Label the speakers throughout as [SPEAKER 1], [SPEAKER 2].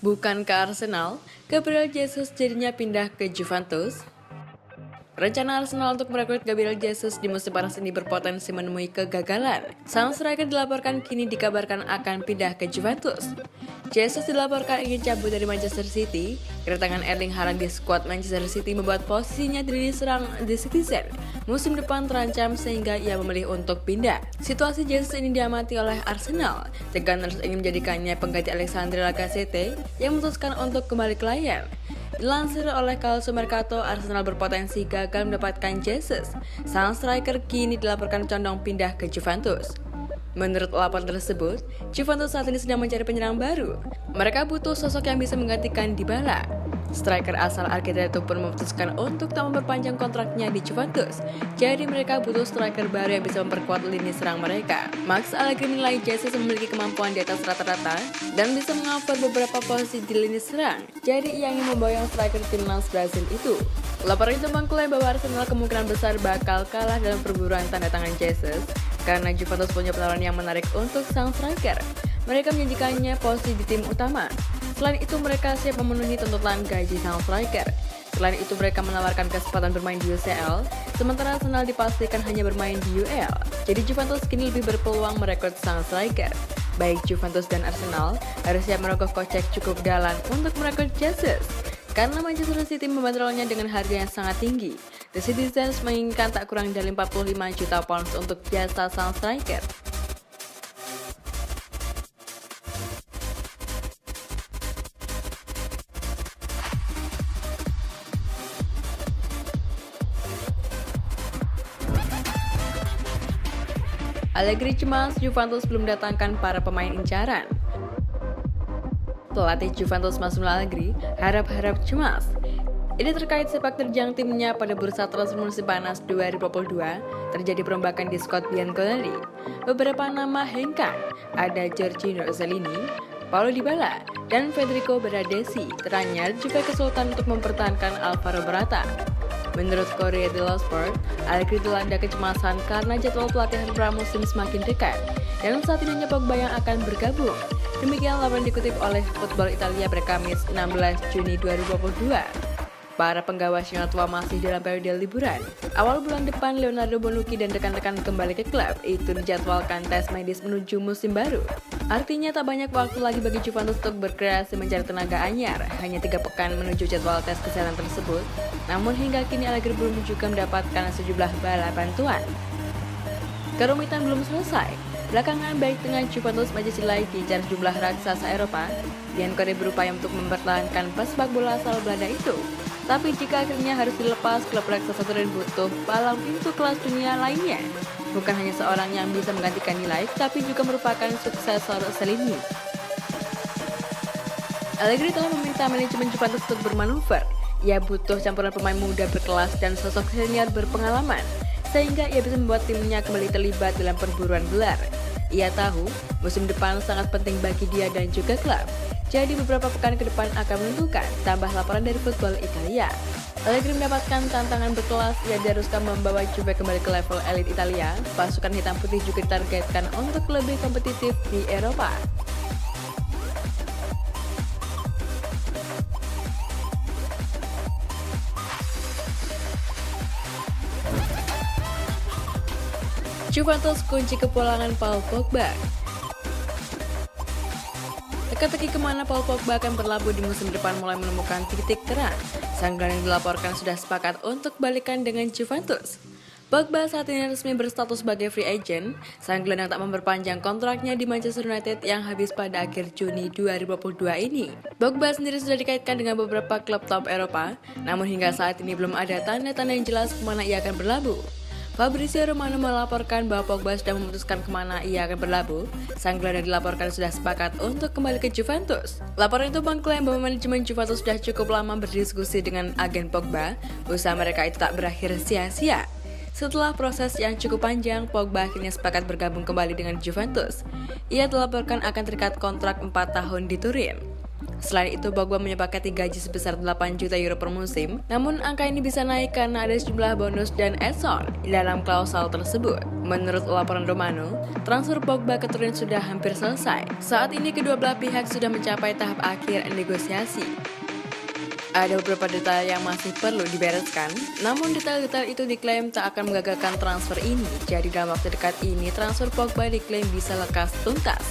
[SPEAKER 1] bukan ke Arsenal, Gabriel Jesus jadinya pindah ke Juventus. Rencana Arsenal untuk merekrut Gabriel Jesus di musim panas ini berpotensi menemui kegagalan. Sang striker dilaporkan kini dikabarkan akan pindah ke Juventus. Jesus dilaporkan ingin cabut dari Manchester City. Kedatangan Erling Haaland di skuad Manchester City membuat posisinya di lini serang The Citizen musim depan terancam sehingga ia memilih untuk pindah. Situasi Jesus ini diamati oleh Arsenal. The Gunners ingin menjadikannya pengganti Alexandre Lacazette yang memutuskan untuk kembali ke layar. Dilansir oleh Calcio Mercato, Arsenal berpotensi gagal mendapatkan Jesus. Sang striker kini dilaporkan condong pindah ke Juventus. Menurut laporan tersebut, Juventus saat ini sedang mencari penyerang baru. Mereka butuh sosok yang bisa menggantikan Dybala. Striker asal Argentina itu pun memutuskan untuk tak memperpanjang kontraknya di Juventus. Jadi mereka butuh striker baru yang bisa memperkuat lini serang mereka. Max Allegri menilai Jesus memiliki kemampuan di atas rata-rata dan bisa mengcover beberapa posisi di lini serang. Jadi ia ingin memboyong striker timnas Brazil itu. Laporan itu mengklaim bahwa Arsenal kemungkinan besar bakal kalah dalam perburuan tanda tangan Jesus karena Juventus punya penawaran yang menarik untuk sang striker. Mereka menjanjikannya posisi di tim utama. Selain itu mereka siap memenuhi tuntutan gaji sang striker. Selain itu mereka menawarkan kesempatan bermain di UCL, sementara Arsenal dipastikan hanya bermain di UEL. Jadi Juventus kini lebih berpeluang merekrut sang striker. Baik Juventus dan Arsenal harus siap merogoh kocek cukup dalam untuk merekrut Jesus. Karena Manchester City membandrolnya dengan harga yang sangat tinggi. The Citizens menginginkan tak kurang dari 45 juta pounds untuk jasa sang striker. Allegri cemas Juventus belum datangkan para pemain incaran. Pelatih Juventus Massimo Allegri harap-harap cemas. Ini terkait sepak terjang timnya pada bursa transfer musim panas 2022 terjadi perombakan di skuad Bianconeri. Beberapa nama hengkang, ada Giorgino Chiellini, Paulo Dybala, dan Federico Bernardeschi. Teranyar juga kesulitan untuk mempertahankan Alvaro Morata. Menurut Corriere dello Sport, Allegri dilanda kecemasan karena jadwal pelatihan pramusim semakin dekat dan saat ini hanya Pogba yang akan bergabung. Demikian laporan dikutip oleh Football Italia pada Kamis 16 Juni 2022. Para penggawa Singa tua masih dalam periode liburan. Awal bulan depan Leonardo Bonucci dan rekan-rekan kembali ke klub. Itu dijadwalkan tes medis menuju musim baru. Artinya tak banyak waktu lagi bagi Juventus untuk berkreasi mencari tenaga anyar. Hanya 3 pekan menuju jadwal tes kesehatan tersebut. Namun hingga kini Allegri belum juga mendapatkan sejumlah bala bantuan. Kerumitan belum selesai. Belakangan baik tengah Juventus Manchester City diincar sejumlah raksasa Eropa. Bianconeri berupaya untuk mempertahankan pesepak bola asal Belanda itu. Tapi jika akhirnya harus dilepas, klub raksasa itu butuh palang pintu kelas dunia lainnya. Bukan hanya seorang yang bisa menggantikan nilai, tapi juga merupakan suksesor Chiellini. Allegri telah meminta manajemen Juventus untuk bermanuver. Ia butuh campuran pemain muda berkelas dan sosok senior berpengalaman, sehingga ia bisa membuat timnya kembali terlibat dalam perburuan gelar. Ia tahu musim depan sangat penting bagi dia dan juga klub. Jadi beberapa pekan ke depan akan menentukan, tambah laporan dari Football Italia. Allegri mendapatkan tantangan berkelas, ia diharuskan membawa Juve kembali ke level elit Italia. Pasukan hitam putih juga ditargetkan untuk lebih kompetitif di Eropa. Juventus kunci kepulangan Paul Pogba. Teka-teki kemana Paul Pogba akan berlabuh di musim depan mulai menemukan titik terang. Sang gelandang dilaporkan sudah sepakat untuk balikan dengan Juventus. Pogba saat ini resmi berstatus sebagai free agent. Sang gelandang tak memperpanjang kontraknya di Manchester United yang habis pada akhir Juni 2022 ini. Pogba sendiri sudah dikaitkan dengan beberapa klub top Eropa, namun hingga saat ini belum ada tanda-tanda yang jelas kemana ia akan berlabuh. Fabrizio Romano melaporkan bahwa Pogba sudah memutuskan kemana ia akan berlabuh. Sang gelandang dilaporkan sudah sepakat untuk kembali ke Juventus. Laporan itu mengklaim bahwa manajemen Juventus sudah cukup lama berdiskusi dengan agen Pogba. Usaha mereka itu tak berakhir sia-sia. Setelah proses yang cukup panjang, Pogba akhirnya sepakat bergabung kembali dengan Juventus. Ia dilaporkan akan terikat kontrak 4 tahun di Turin. Selain itu, Pogba menyepakati gaji sebesar 8 juta euro per musim, namun angka ini bisa naik karena ada sejumlah bonus dan add-on dalam klausul tersebut. Menurut laporan Romano, transfer Pogba ke Turin sudah hampir selesai. Saat ini kedua belah pihak sudah mencapai tahap akhir negosiasi. Ada beberapa detail yang masih perlu dibereskan, namun detail-detail itu diklaim tak akan menggagalkan transfer ini. Jadi dalam waktu dekat ini, transfer Pogba diklaim bisa lekas tuntas.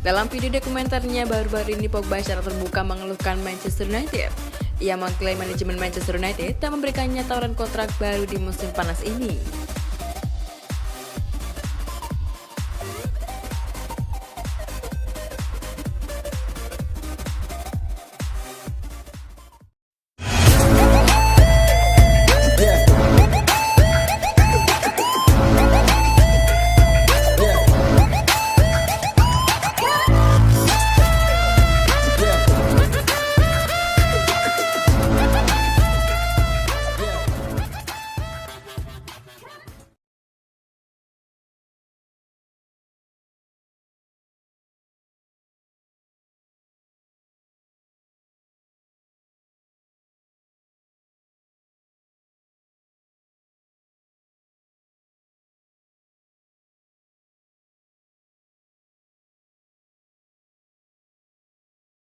[SPEAKER 1] Dalam video dokumenternya baru-baru ini, Pogba secara terbuka mengeluhkan Manchester United. Ia mengklaim manajemen Manchester United tak memberikannya tawaran kontrak baru di musim panas ini.